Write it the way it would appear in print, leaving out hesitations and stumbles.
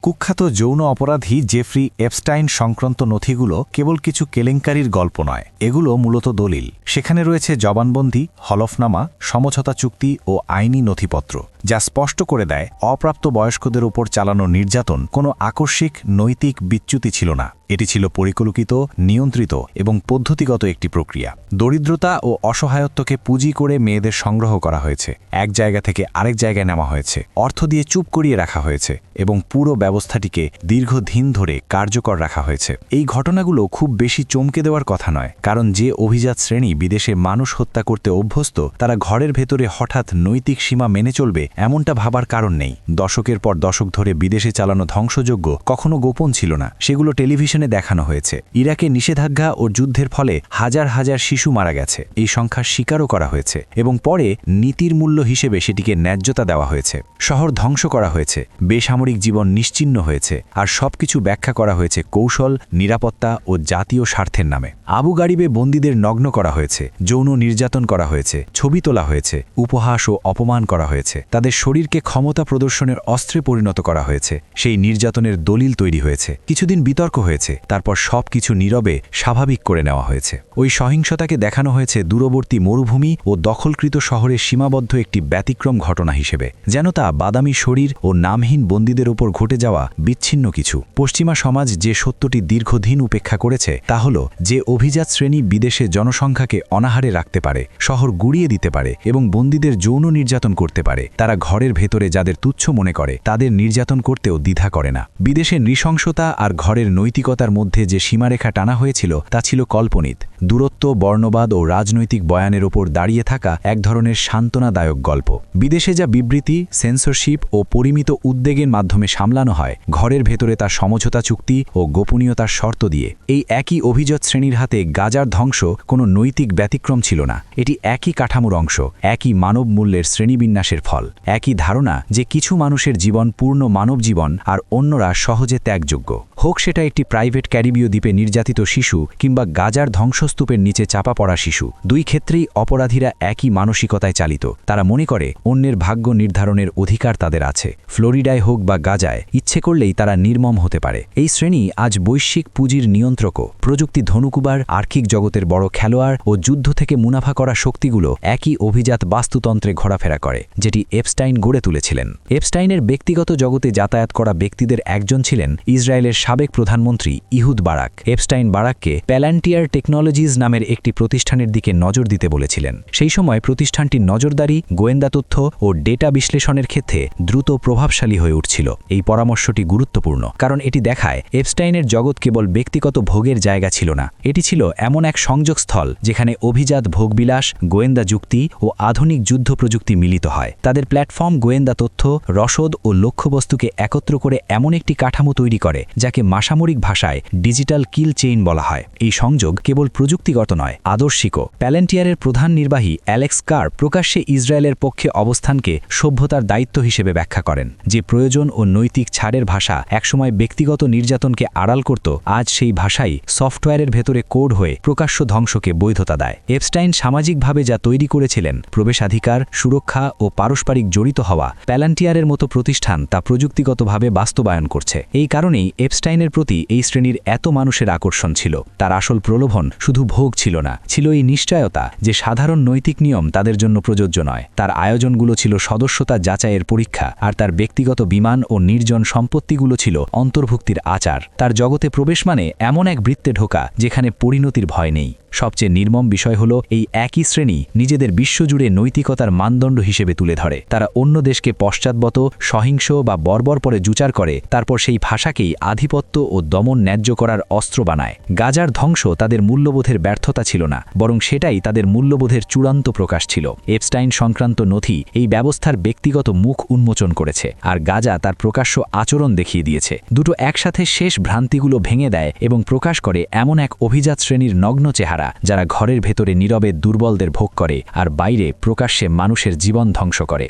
কুখ্যাত যৌন অপরাধী জেফ্রি এপস্টাইন সংক্রান্ত নথিগুলো কেবল কিছু কেলেঙ্কারির গল্প নয়, এগুলো মূলত দলিল। সেখানে রয়েছে জবানবন্দি, হলফনামা, সমঝোতা চুক্তি ও আইনি নথিপত্র, যা স্পষ্ট করে দেয় অপ্রাপ্ত বয়স্কদের উপর চালানো নির্যাতন কোনো আকস্মিক নৈতিক বিচ্যুতি ছিল না। এটি ছিল পরিকল্পিত, নিয়ন্ত্রিত এবং পদ্ধতিগত একটি প্রক্রিয়া। দরিদ্রতা ও অসহায়ত্বকে পুঁজি করে মেয়েদের সংগ্রহ করা হয়েছে, এক জায়গা থেকে আরেক জায়গায় নেওয়া হয়েছে, অর্থ দিয়ে চুপ করিয়ে রাখা হয়েছে এবং পুরো ব্যবস্থাটিকে দীর্ঘদিন ধরে কার্যকর রাখা হয়েছে। এই ঘটনাগুলো খুব বেশি চমকে দেওয়ার কথা নয়, কারণ যে অভিজাত শ্রেণী বিদেশে মানুষ হত্যা করতে অভ্যস্ত, তারা ঘরের ভেতরে হঠাৎ নৈতিক সীমা মেনে চলবে এমনটা ভাবার কারণ নেই। দশকের পর দশক ধরে বিদেশে চালানো ধ্বংসযজ্ঞ কখনো গোপন ছিল না, সেগুলো টেলিভিশনে দেখানো হয়েছে। ইরাকে নিষেধাজ্ঞা ও যুদ্ধের ফলে হাজার হাজার শিশু মারা গেছে, এই সংখ্যার স্বীকারও করা হয়েছে এবং পরে নীতির মূল্য হিসেবে সেটিকে ন্যায্যতা দেওয়া হয়েছে। শহর ধ্বংস করা হয়েছে, বেসামরিক জীবন নিশ্চিহ্ন হয়েছে, আর সবকিছু ব্যাখ্যা করা হয়েছে কৌশল, নিরাপত্তা ও জাতীয় স্বার্থের নামে। আবু গারিবে বন্দীদের নগ্ন করা হয়েছে, যৌন নির্যাতন করা হয়েছে, ছবি তোলা হয়েছে, উপহাস ও অপমান করা হয়েছে, তাদের শরীরকে ক্ষমতা প্রদর্শনের অস্ত্রে পরিণত করা হয়েছে। সেই নির্যাতনের দলিল তৈরি হয়েছে, কিছুদিন বিতর্ক হয়েছে, তারপর সবকিছু নীরবে স্বাভাবিক করে নেওয়া হয়েছে। ওই সহিংসতাকে দেখানো হয়েছে দূরবর্তী মরুভূমি ও দখলকৃত শহরের সীমাবদ্ধ একটি ব্যতিক্রম ঘটনা হিসেবে, যেন তা বাদামি শরীর ও নামহীন বন্দীদের উপর ঘটে যাওয়া বিচ্ছিন্ন কিছু। পশ্চিমা সমাজ যে সত্যটি দীর্ঘদিন উপেক্ষা করেছে তা হল যে অভিজাত শ্রেণী বিদেশে জনসংখ্যাকে অনাহারে রাখতে পারে, শহর গুড়িয়ে দিতে পারে এবং বন্দীদের যৌন নির্যাতন করতে পারে, তারা ঘরের ভেতরে যাদের তুচ্ছ মনে করে তাদের নির্যাতন করতেও দ্বিধা করে না। বিদেশে নৃশংসতা আর ঘরের নৈতিকতার মধ্যে যে সীমারেখা টানা হয়েছিল তা ছিল কল্পনিত, দূরত্ব, বর্ণবাদ ও রাজনৈতিক বয়ানের ওপর দাঁড়িয়ে থাকা এক ধরনের সান্ত্বনাদায়ক গল্প। বিদেশে যা বিবৃতি, সেন্সরশিপ ও পরিমিত উদ্বেগের মাধ্যমে সামলানো হয়, ঘরের ভেতরে তার সমঝোতা চুক্তি ও গোপনীয়তার শর্ত দিয়ে। এই একই অভিজাত শ্রেণীর হাতে গাজার ধ্বংস কোনো নৈতিক ব্যতিক্রম ছিল না, এটি একই কাঠামোর অংশ, একই মানব মূল্যের শ্রেণীবিন্যাসের ফল, একই ধারণা যে কিছু মানুষের জীবন পূর্ণ মানব জীবন আর অন্যরা সহজে ত্যাগযোগ্য। হোক সেটা একটি প্রাইভেট ক্যারিবীয় দ্বীপে নির্যাতিত শিশু কিংবা গাজার ধ্বংসস্তূপের নিচে চাপা পড়া শিশু, দুই ক্ষেত্রেই অপরাধীরা একই মানসিকতায় চালিত। তারা মনে করে অন্যের ভাগ্য নির্ধারণের অধিকার তাদের আছে। ফ্লোরিডায় হোক বা গাজায়, ইচ্ছে করলেই তারা নির্মম হতে পারে। এই শ্রেণী আজ বৈশ্বিক পুঁজির নিয়ন্ত্রকও, প্রযুক্তি ধনুকুবার, আর্থিক জগতের বড় খেলোয়াড় ও যুদ্ধ থেকে মুনাফা করা শক্তিগুলো একই অভিজাত বাস্তুতন্ত্রে ঘোরাফেরা করে, যেটি এপস্টাইন গড়ে তুলেছিলেন। এপস্টাইনের ব্যক্তিগত জগতে যাতায়াত করা ব্যক্তিদের একজন ছিলেন ইসরায়েলের সাবেক প্রধানমন্ত্রী ইহুদ বারাক। এপস্টাইন বারাককে প্যালান্টিয়ার টেকনোলজিজ নামের একটি প্রতিষ্ঠানের দিকে নজর দিতে বলেছিলেন। সেই সময় প্রতিষ্ঠানটির নজরদারি, গোয়েন্দা তথ্য ও ডেটা বিশ্লেষণের ক্ষেত্রে দ্রুত প্রভাবশালী হয়ে উঠছিল। এই পরামর্শটি গুরুত্বপূর্ণ, কারণ এটি দেখায় এপস্টাইনের জগৎ কেবল ব্যক্তিগত ভোগের জায়গা ছিল না, এটি ছিল এমন এক সংযোগস্থল যেখানে অভিজাত ভোগবিলাস, গোয়েন্দা যুক্তি ও আধুনিক যুদ্ধ প্রযুক্তি মিলিত হয়। তাদের প্ল্যাটফর্ম গোয়েন্দা তথ্য, রসদ ও লক্ষ্যবস্তুকে একত্র করে এমন একটি কাঠামো তৈরি করে যাকে মাসামরিক ভাষায় ডিজিটাল কিল চেইন বলা হয়। এই সংযোগ কেবল প্রযুক্তিগত নয়, আদর্শিকও। প্যালেন্টিয়ারের প্রধান নির্বাহী অ্যালেক্স কার প্রকাশ্যে ইসরায়েলের পক্ষে অবস্থানকে সভ্যতার দায়িত্ব হিসেবে ব্যাখ্যা করেন। যে প্রয়োজন ও নৈতিক ছাড়ের ভাষা একসময় ব্যক্তিগত নির্যাতনকে আড়াল করত, আজ সেই ভাষাই সফটওয়্যারের ভেতরে কোড হয়ে প্রকাশ্য ধ্বংসকে বৈধতা দেয়। এপস্টাইন সামাজিকভাবে যা তৈরি করেছিলেন, প্রবেশাধিকার, সুরক্ষা ও পারস্পরিক জড়িত হওয়া, প্যালান্টিয়ারের মতো প্রতিষ্ঠান তা প্রযুক্তিগতভাবে বাস্তবায়ন করছে। এই কারণেই এপস্টাইনের প্রতি এই শ্রেণীর এত মানুষের আকর্ষণ ছিল। তার আসল প্রলোভন শুধু ভোগ ছিল না, ছিল এই নিশ্চয়তা যে সাধারণ নৈতিক নিয়ম তাদের জন্য প্রযোজ্য নয়। তার আয়োজনগুলো ছিল সদস্যতা যাচাইয়ের পরীক্ষা, আর তার ব্যক্তিগত বিমান ও নির্জন সম্পত্তিগুলো ছিল অন্তর্ভুক্তির আচার। তার জগতে প্রবেশ মানে এমন এক বৃত্তে ঢোকা যেখানে পরিণতির ভয় নেই। সবচেয়ে নির্মম বিষয় হল এই একই শ্রেণী নিজেদের বিশ্বজুড়ে নৈতিকতার মানদণ্ড হিসেবে তুলে ধরে। তারা অন্য দেশকে পশ্চাৎপদ, সহিংস বা বর্বর পরে জুচার করে, তারপর সেই ভাষাকেই আধিপত্য ও দমন ন্যায্য করার অস্ত্র বানায়। গাজার ধ্বংস তাদের মূল্যবোধের ব্যর্থতা ছিল না, বরং সেটাই তাদের মূল্যবোধের চূড়ান্ত প্রকাশ ছিল। এপস্টাইন সংক্রান্ত নথি এই ব্যবস্থার ব্যক্তিগত মুখ উন্মোচন করেছে, আর গাজা তার প্রকাশ্য আচরণ দেখিয়ে দিয়েছে। দুটো একসাথে শেষ ভ্রান্তিগুলো ভেঙে দেয় এবং প্রকাশ করে এমন এক অভিজাত শ্রেণীর নগ্ন চেহারা যারা ঘরের ভেতরে নীরবে দুর্বলদের ভোগ করে আর বাইরে প্রকাশ্যে মানুষের জীবন ধ্বংস করে।